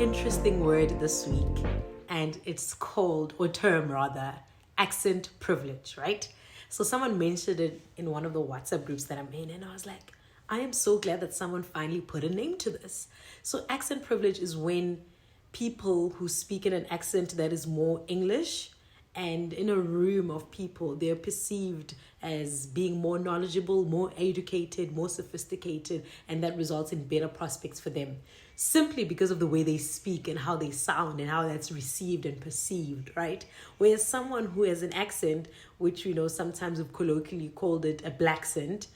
interesting word this week, and it's called, or term rather, accent privilege, right? So someone mentioned it in one of the WhatsApp groups that I'm in, and I was like, I am so glad that someone finally put a name to this. So accent privilege is when people who speak in an accent that is more English, and in a room of people, they're perceived as being more knowledgeable, more educated, more sophisticated, and that results in better prospects for them. Simply because of the way they speak and how they sound and how that's received and perceived, right? Whereas someone who has an accent, which sometimes we've colloquially called it a Blaccent,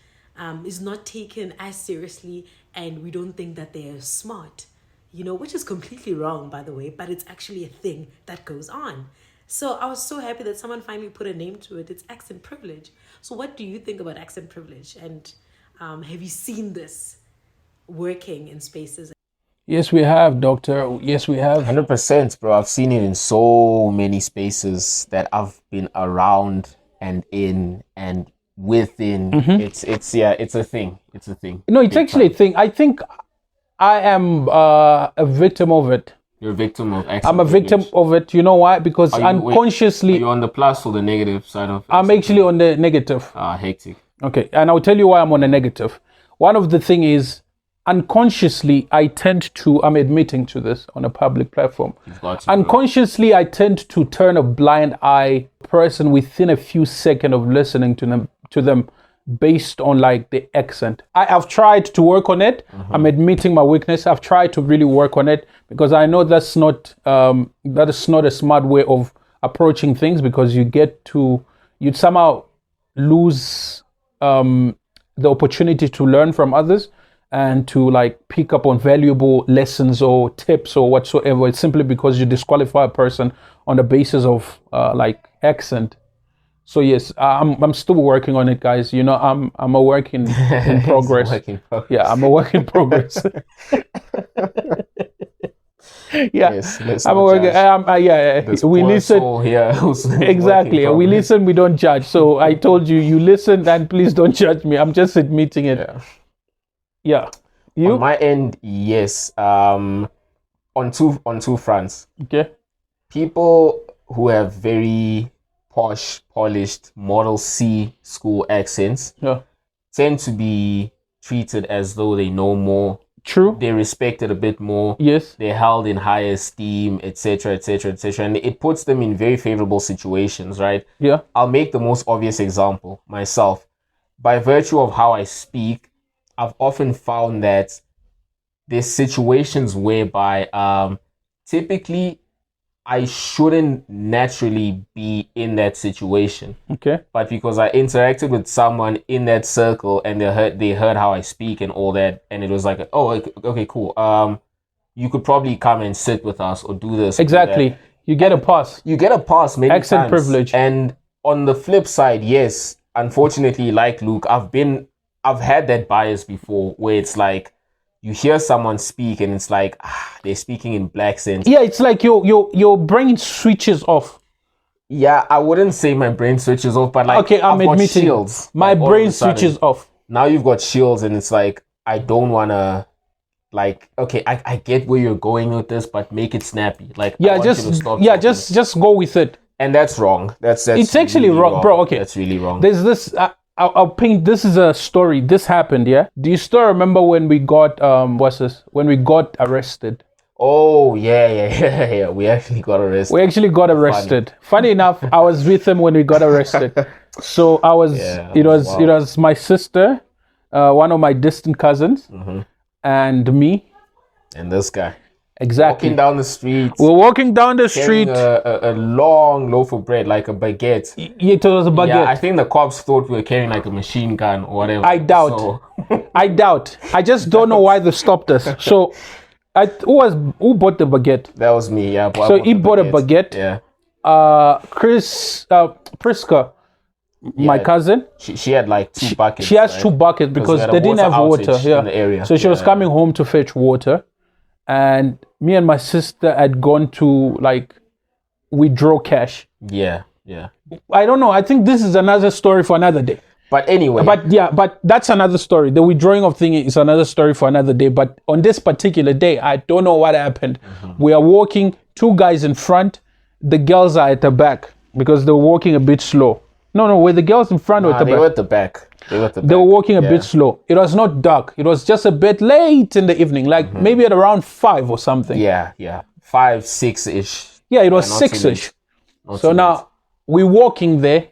is not taken as seriously, and we don't think that they're smart, which is completely wrong, by the way, but it's actually a thing that goes on. So I was so happy that someone finally put a name to it. It's accent privilege. So what do you think about accent privilege? And have you seen this working in spaces? Yes, we have, Doctor. Yes, we have. 100%, bro. I've seen it in so many spaces that I've been around and in and within. It's a thing. It's a thing. No, it's actually a thing. I think I am a victim of it. You're a victim of accent I'm a victim of it. You know why? Because unconsciously... Are you on the plus or the negative side of it? I'm actually on the negative. Hectic. Okay, and I'll tell you why I'm on the negative. One of the thing is, unconsciously, I'm admitting to this on a public platform. Unconsciously, I tend to turn a blind eye person within a few seconds of listening to them based on like the accent. I've tried to work on it. I'm admitting my weakness. I've tried to really work on it because I know that is not a smart way of approaching things, because you'd somehow lose the opportunity to learn from others and to like pick up on valuable lessons or tips or whatsoever. It's simply because you disqualify a person on the basis of like accent. So yes, I'm still working on it, guys. I'm a work in progress. Yeah, I'm a work in progress. Yeah, yes, I'm a work. We listen. Exactly. We listen. We don't judge. So I told you, you listen, and please don't judge me. I'm just admitting it. Yeah. You? On my end, yes. On two fronts. Okay. People who have very posh, polished Model C school accents tend to be treated as though they know more. True. They're respected a bit more. Yes. They're held in higher esteem, etc., etc., etc. And it puts them in very favorable situations, right? Yeah. I'll make the most obvious example, myself. By virtue of how I speak, I've often found that there's situations whereby typically I shouldn't naturally be in that situation. Okay. But because I interacted with someone in that circle and they heard how I speak and all that, and it was like, oh, okay, cool. You could probably come and sit with us or do this. Exactly. Do you get a pass. You get a pass many times. Accent privilege. And on the flip side, yes, unfortunately, like Luke, I've had that bias before where it's like, you hear someone speak and it's like, they're speaking in Blaccent. Yeah, it's like your brain switches off. Yeah, I wouldn't say my brain switches off, but like, okay, I'm admitting shields. My brain switches off. Now you've got shields and it's like, I don't want to, like, okay, I get where you're going with this, but make it snappy. Like, just go with it. And that's wrong. That's it's actually really wrong, bro. Okay, that's really wrong. There's this. I'll paint. This is a story. This happened. Yeah. Do you still remember when we got when we got arrested? Oh yeah. We actually got arrested. Funny enough, I was with him when we got arrested. So I was. It was my sister, one of my distant cousins, and me, and this guy. Exactly. Walking down the street. We're walking down the street. A long loaf of bread, like a baguette. It was a baguette. Yeah, I think the cops thought we were carrying like a machine gun or whatever. I doubt. I doubt. I just don't know why they stopped us. So, who bought the baguette? That was me. Yeah. So he bought a baguette. Yeah. Priska, my cousin. She had like 2 buckets. She has 2 buckets because they didn't have water in the area. So she was coming home to fetch water. And me and my sister had gone to like withdraw cash. Yeah. I don't know. I think this is another story for another day. But anyway. But that's another story. The withdrawing of thing is another story for another day. But on this particular day, I don't know what happened. We are walking, 2 guys in front, the girls are at the back because they were walking a bit slow. No, were the girls in front or at the back? They were at the back. They were walking a bit slow. It was not dark. It was just a bit late in the evening, like maybe at around 5 or something. Yeah. 5, 6-ish. Yeah, it was 6-ish. So now we're walking there.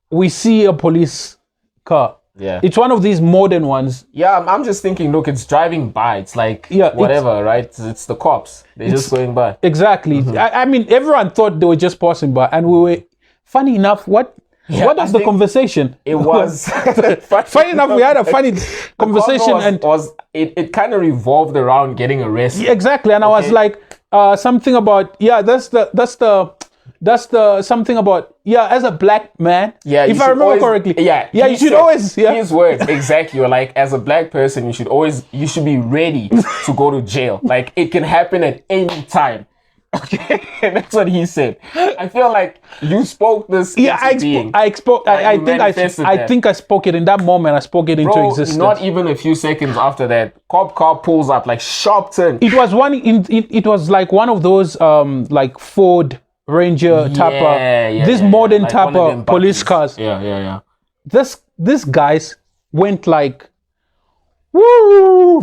We see a police car. Yeah. It's one of these modern ones. Yeah, I'm just thinking, look, it's driving by. It's like, whatever, right? It's the cops. They're just going by. Exactly. I mean, everyone thought they were just passing by. And we were, funny enough, what was the conversation? It was... funny enough, we had a funny conversation. It kind of revolved around getting arrested. Yeah, exactly. And I was like, something about, that's the something about, as a black man. Yeah, if I remember correctly. Yeah, you should always. Yeah. His words, exactly. You're like, as a black person, you should be ready to go to jail. Like, it can happen at any time. Okay, that's what he said. I feel like you spoke this. Yeah, I think I spoke it in that moment. I spoke it into existence. Not even a few seconds after that, cop car pulls up, like sharp turn. It was it was like one of those like Ford Ranger type this modern like type of police cars. Yeah. This guys went like woo,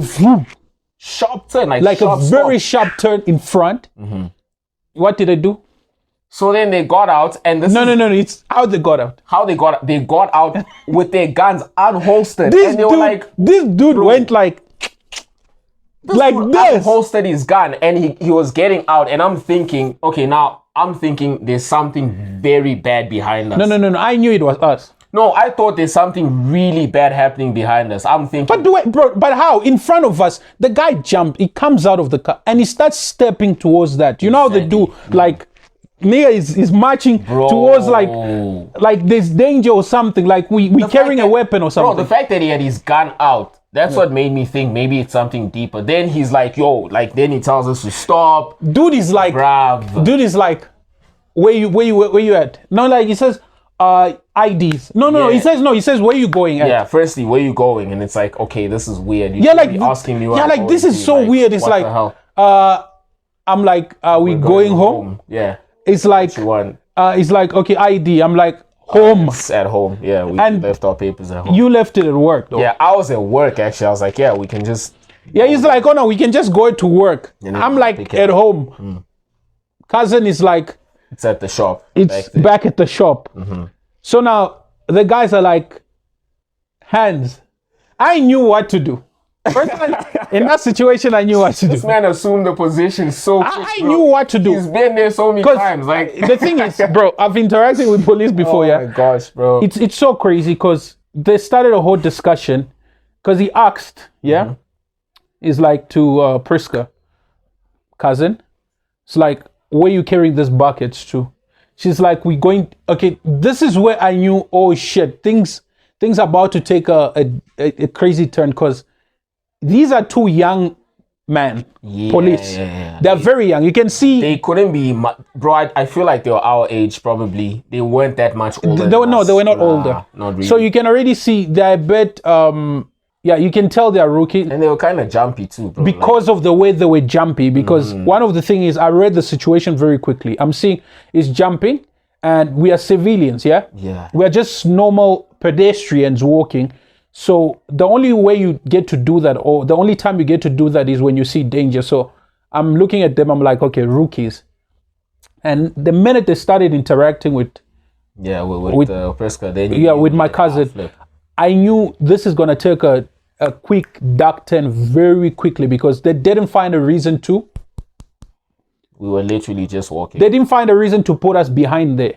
sharp turn, like a very sharp turn in front. What did they do? So then they got out, and no, it's how they got out. They got out with their guns unholstered. This dude went like this. Unholstered his gun, and he was getting out, and I'm thinking, okay, now I'm thinking there's something very bad behind us. No. I knew it was us. No, I thought there's something really bad happening behind us. I'm thinking... But how? In front of us, the guy jumped, he comes out of the car, and he starts stepping towards that. You know how they do, like, nigga is marching towards, like there's danger or something, like we carrying a weapon or something. Bro, the fact that he had his gun out, that's what made me think maybe it's something deeper. Then he's like, then he tells us to stop. Dude is like, where you at? No, like, he says... IDs. No. He says where you going at? Yeah, firstly, where you going? And it's like, okay, this is weird. You be asking me. This is so weird. It's like, I'm like, are we going home? Yeah. It's like, it's like, okay, ID. I'm like, home. It's at home. Yeah, we left our papers at home. You left it at work, though. Yeah, I was at work, actually. I was like, we can just... Yeah, he's like, oh, no, we can just go to work. I'm like, at home. Cousin is like... It's at the shop. It's back at the shop. So now the guys are like, hands. I knew what to do. In that situation, I knew what to do. This man assumed the position so quick. I knew what to do. He's been there so many times. Like, the thing is, bro, I've interacted with police before. Oh my gosh, bro. It's so crazy because they started a whole discussion because he asked, is like to Priska, cousin. It's like, where you carrying this buckets to? She's like, okay, this is where I knew, oh shit, things about to take a crazy turn because these are 2 young men, police. They're very young. You can see. They couldn't be, bro, I feel like they were our age probably. They weren't that much older. They were not older. Not really. So you can already see they're a bit, you can tell they're rookie. And they were kind of jumpy too, bro. Because of the way they were jumpy. Because one of the things is, I read the situation very quickly. I'm seeing is jumping, and we are civilians, Yeah. We are just normal pedestrians walking. So the only way you get to do that, or the only time you get to do that, is when you see danger. So I'm looking at them, I'm like, okay, rookies. And the minute they started interacting with Priska, with my cousin, I knew this is going to take a quick dark turn very quickly because they didn't find a reason to. We were literally just walking. They didn't find a reason to put us behind there.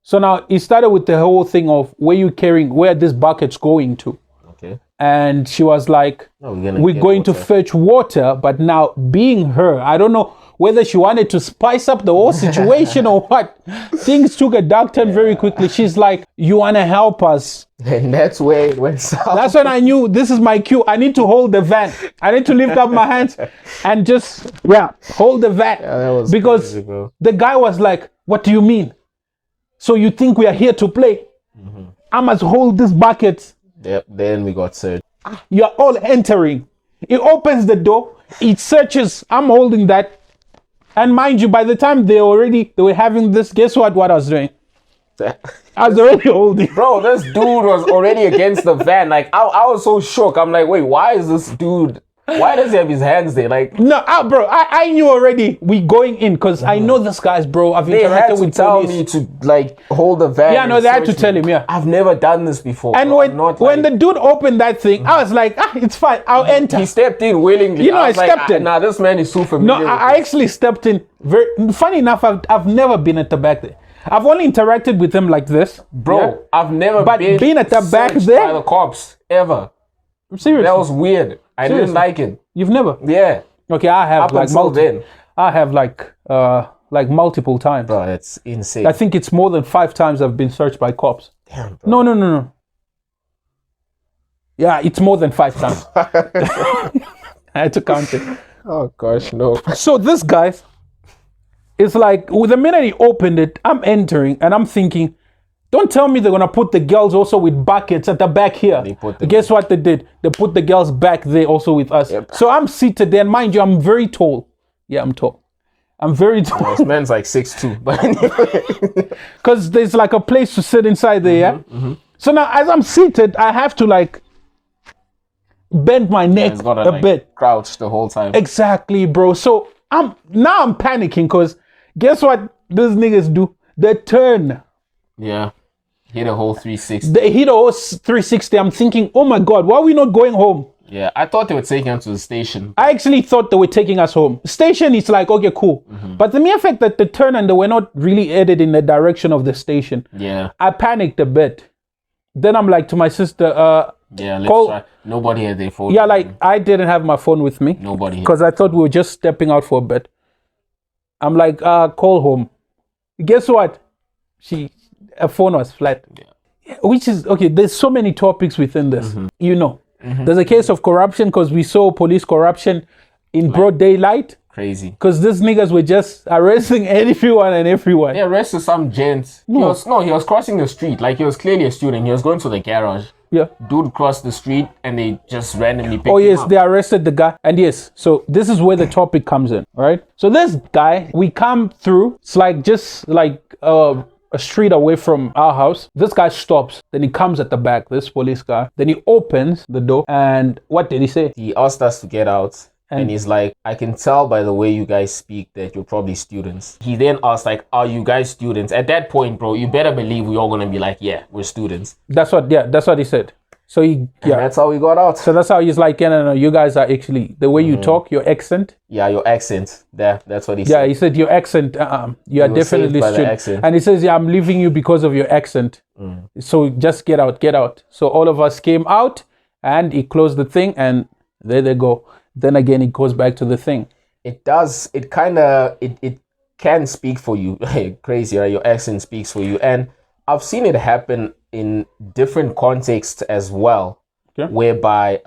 So now it started with the whole thing of where this bucket's going to. Okay. And she was like, we're going to fetch water. But now, being her, I don't know whether she wanted to spice up the whole situation or what. Things took a dark turn very quickly. She's like, you want to help us? And that's where it went south. That's when I knew this is my cue. I need to hold the van. I need to lift up my hands and just hold the van. That was because crazy, bro. The guy was like, what do you mean? So you think we are here to play? I must hold this bucket. Yep. Then we got searched. You're all entering. It opens the door. It searches. I'm holding that. And mind you, by the time they were having this, guess what I was doing? I was already holding. Bro, this dude was already against the van. Like, I was so shook. I'm like, wait, why is this dude... Why does he have his hands there? Like, no, bro, I knew already we going in because I know this guys, bro. I've interacted with tell police. me to like hold the van. Yeah, no, they had to tell him. Yeah, I've never done this before. And when the dude opened that thing, I was like, it's fine. I'll enter. He stepped in willingly. You know, I stepped in. Nah, this man is so familiar. No, I actually stepped in. Funny enough, I've never been at the back there. I've only interacted with him like this, bro. Yeah? I've never been at the back there by the cops ever. Seriously, that was weird. I didn't like it. You've never? Yeah. Okay, I have I have like multiple times. Bro, that's insane. I think it's more than 5 times I've been searched by cops. Damn, bro. No. Yeah, it's more than 5 times. I had to count it. Oh gosh, no. So this guy, it's like the minute he opened it, I'm entering and I'm thinking, don't tell me they're gonna put the girls also with buckets at the back here. Guess what they did? They put the girls back there also with us. Yep. So I'm seated there, and mind you, I'm very tall. Yeah, I'm tall. I'm very tall. Well, this man's like 6'2", but anyway. Because there's like a place to sit inside there. Yeah. Mm-hmm. So now, as I'm seated, I have to like bend my neck a bit, crouch the whole time. Exactly, bro. So I'm panicking because guess what these niggas do? They turn. Yeah. Hit a whole 360. They hit a whole 360. I'm thinking, oh my God, why are we not going home? Yeah, I thought they were taking us to the station. I actually thought they were taking us home. Station is like, okay, cool. Mm-hmm. But the mere fact that they turned and they were not really headed in the direction of the station. Yeah. I panicked a bit. Then I'm like to my sister, yeah, let's try. Nobody had their phone. Yeah, like I didn't have my phone with me. Nobody. Because I thought we were just stepping out for a bit. I'm like, call home. Guess what? Her phone was flat. Yeah. Which is, okay, there's so many topics within this. Mm-hmm. You know, there's a case of corruption because we saw police corruption in broad daylight. Crazy. Because these niggas were just arresting everyone and everyone. They arrested some gent. No. He was crossing the street. Like, he was clearly a student. He was going to the garage. Yeah. Dude crossed the street and they just randomly picked him up. Oh, yes, they arrested the guy. And yes, so this is where the topic comes in, right? So this guy, we come through. It's like just like a street away from our house. This guy stops. Then he comes at the back, this police guy. Then he opens the door. And what did he say? He asked us to get out. And he's like, I can tell by the way you guys speak that you're probably students. He then asked, like, are you guys students? At that point, bro, you better believe we're all going to be like, yeah, we're students. That's what he said. So and that's how we got out. So that's how he's like, no, you guys are actually, the way you talk, your accent. Yeah, your accent. That's what he said. Yeah, he said your accent, you are definitely student. And he says, yeah, I'm leaving you because of your accent. So just get out. So all of us came out and he closed the thing and there they go. Then again, it goes back to the thing. It does. It kind of, it can speak for you. Crazy, right? Your accent speaks for you. And I've seen it happen in different contexts as well, whereby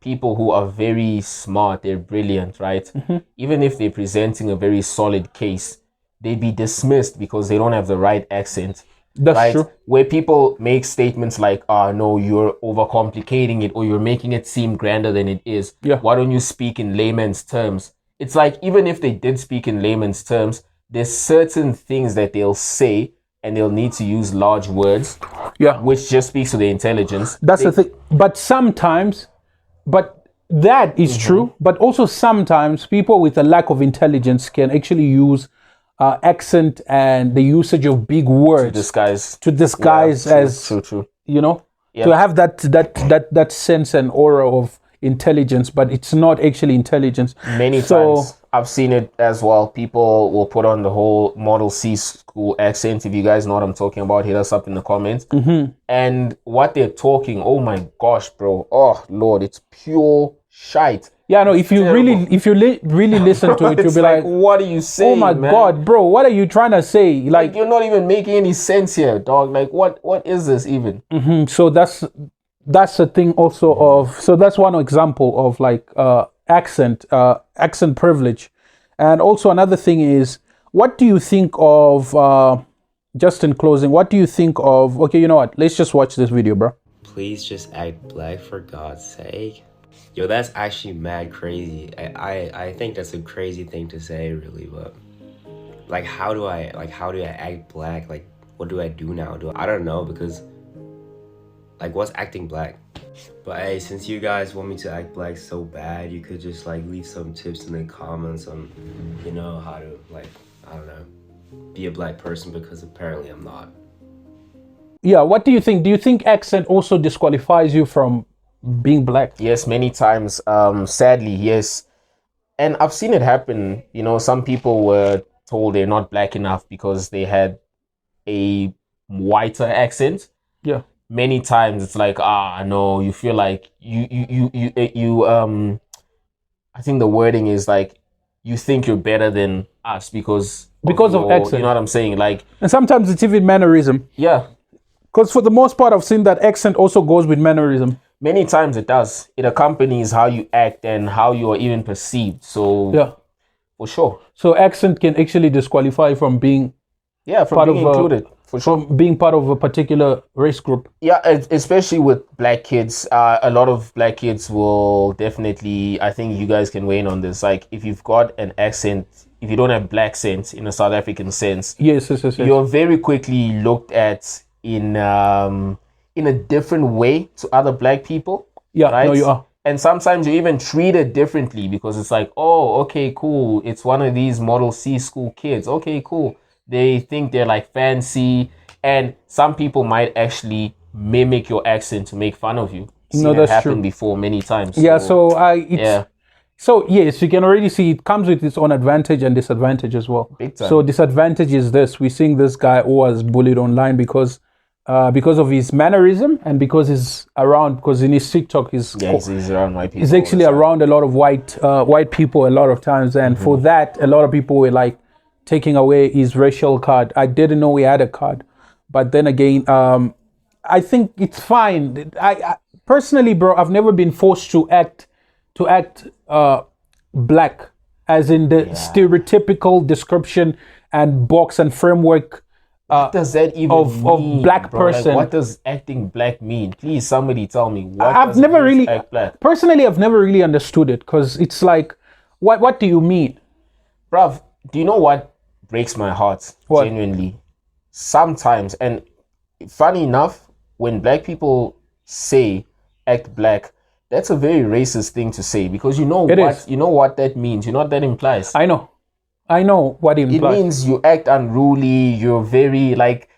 people who are very smart, they're brilliant, right? Mm-hmm. Even if they're presenting a very solid case, they'd be dismissed because they don't have the right accent. That's right? true. Where people make statements like, no, you're overcomplicating it or you're making it seem grander than it is. Yeah. Why don't you speak in layman's terms? It's like, even if they did speak in layman's terms, there's certain things that they'll say and they'll need to use large words, which just speaks to their intelligence. That's the thing. But sometimes, that is true, but also sometimes people with a lack of intelligence can actually use accent and the usage of big words to disguise as true. You know, to have that sense and aura of intelligence, but it's not actually intelligence. Many times I've seen it as well. People will put on the whole Model C school accent. If you guys know what I'm talking about, hit us up in the comments. Mm-hmm. And what they're talking, oh my gosh, bro, oh Lord, it's pure shite. Yeah, no. If you really listen to it, you'll be like, "What are you saying? Oh my God, bro! What are you trying to say? Like you're not even making any sense here, dog. Like, what is this even?" Mm-hmm. So that's the thing also of. So that's one example of like accent privilege, and also another thing is, what do you think of just in closing, what do you think of? Okay, you know what? Let's just watch this video, bro. Please just act black for God's sake. Yo, that's actually mad crazy. I think that's a crazy thing to say, really, but like how do I act black? Like what do I do now? I don't know, because like what's acting black? But hey, since you guys want me to act black so bad, you could just like leave some tips in the comments on, you know, how to like, I don't know, be a black person, because apparently I'm not. Yeah, what do you think? Do you think accent also disqualifies you from being black? Yes, many times. Sadly, yes. And I've seen it happen. You know, some people were told they're not black enough because they had a whiter accent. Yeah. Many times it's like, no, you feel like you I think the wording is like, you think you're better than us because of accent. You know what I'm saying? Like, and sometimes it's even mannerism. Yeah. Because for the most part, I've seen that accent also goes with mannerism. Many times it does. It accompanies how you act and how you are even perceived. So yeah, for sure. So accent can actually disqualify from being included. For sure. From being part of a particular race group. Yeah, especially with black kids. A lot of black kids will definitely, I think you guys can weigh in on this. Like, if you've got an accent, if you don't have Blaccent in a South African sense, yes. You're very quickly looked at in a different way to other black people. Yeah, right? No, you are. And sometimes you're even treated differently because it's like, oh, okay, cool. It's one of these Model C school kids. Okay, cool. They think they're like fancy. And some people might actually mimic your accent to make fun of you. That's happened true. Before many times. Yeah, So yes, you can already see it comes with its own advantage and disadvantage as well. Big time. So disadvantage is this: we're seeing this guy who was bullied online because of his mannerism and because he's around. Because in his TikTok, he's around white people. He's actually around a lot of white people a lot of times, and for that, a lot of people were like taking away his racial card. I didn't know he had a card, but then again, I think it's fine. I personally, bro, I've never been forced to act black, as in the stereotypical description and box and framework. What does that even mean, of black bro? person? Like, what does acting black mean? Please, somebody tell me. I've never really understood it, because it's like, what do you mean, bruv? Do you know what breaks my heart? What? Genuinely, sometimes, and funny enough, when black people say act black, that's a very racist thing to say, because you know what that means. You know what that implies. I know what it implies. It means you act unruly. You're very, like,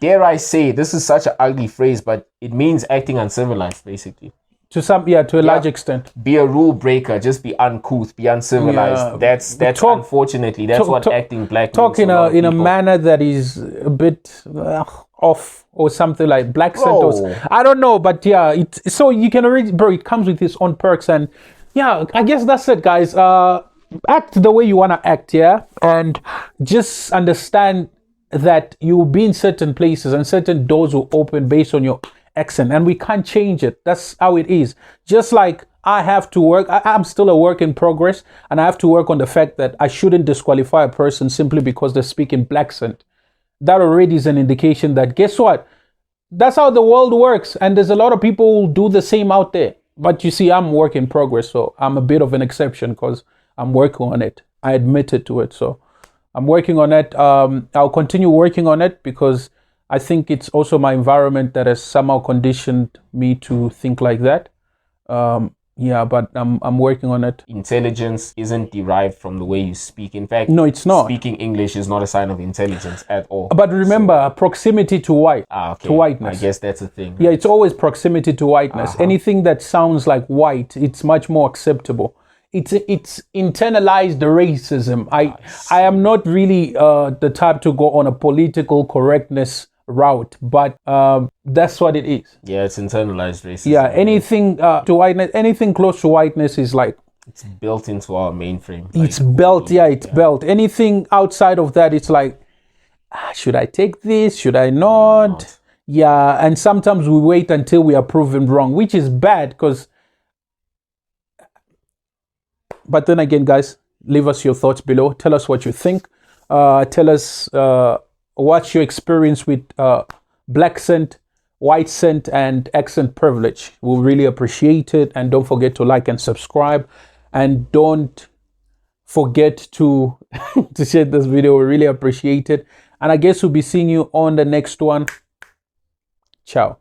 dare I say, this is such an ugly phrase, but it means acting uncivilized, basically. To a large extent. Be a rule breaker. Just be uncouth. Be uncivilized. Yeah. That's unfortunately what acting black means. Talk in a manner that is a bit off, or something like Blaccent. I don't know, but yeah, so you can already, bro. It comes with its own perks, and yeah, I guess that's it, guys. Act the way you wanna act, yeah, and just understand that you'll be in certain places and certain doors will open based on your accent, and we can't change it. That's how it is. Just like I have to work, I'm still a work in progress, and I have to work on the fact that I shouldn't disqualify a person simply because they speak in Blaccent. That already is an indication that, guess what? That's how the world works, and there's a lot of people who do the same out there. But you see, I'm work in progress, so I'm a bit of an exception because I'm working on it. I admitted to it, so I'm working on it. I'll continue working on it because I think it's also my environment that has somehow conditioned me to think like that. But I'm working on it. Intelligence isn't derived from the way you speak. In fact, no, it's not. Speaking English is not a sign of intelligence at all. But remember, proximity to whiteness. I guess that's a thing. Yeah, it's always proximity to whiteness. Anything that sounds like white, it's much more acceptable. It's internalized racism. I am not really the type to go on a political correctness route, but that's what it is. Yeah, it's internalized racism. Yeah, anything to whiteness, anything close to whiteness is like, it's built into our mainframe. It's built. Anything outside of that, it's like, should I take this? Should I not? Yeah, and sometimes we wait until we are proven wrong, which is bad because. But then again, guys, leave us your thoughts below. Tell us what you think. Tell us what's your experience with Blaccent, white scent, and accent privilege. We'll really appreciate it. And don't forget to like and subscribe. And don't forget to to share this video. We really appreciate it. And I guess we'll be seeing you on the next one. Ciao.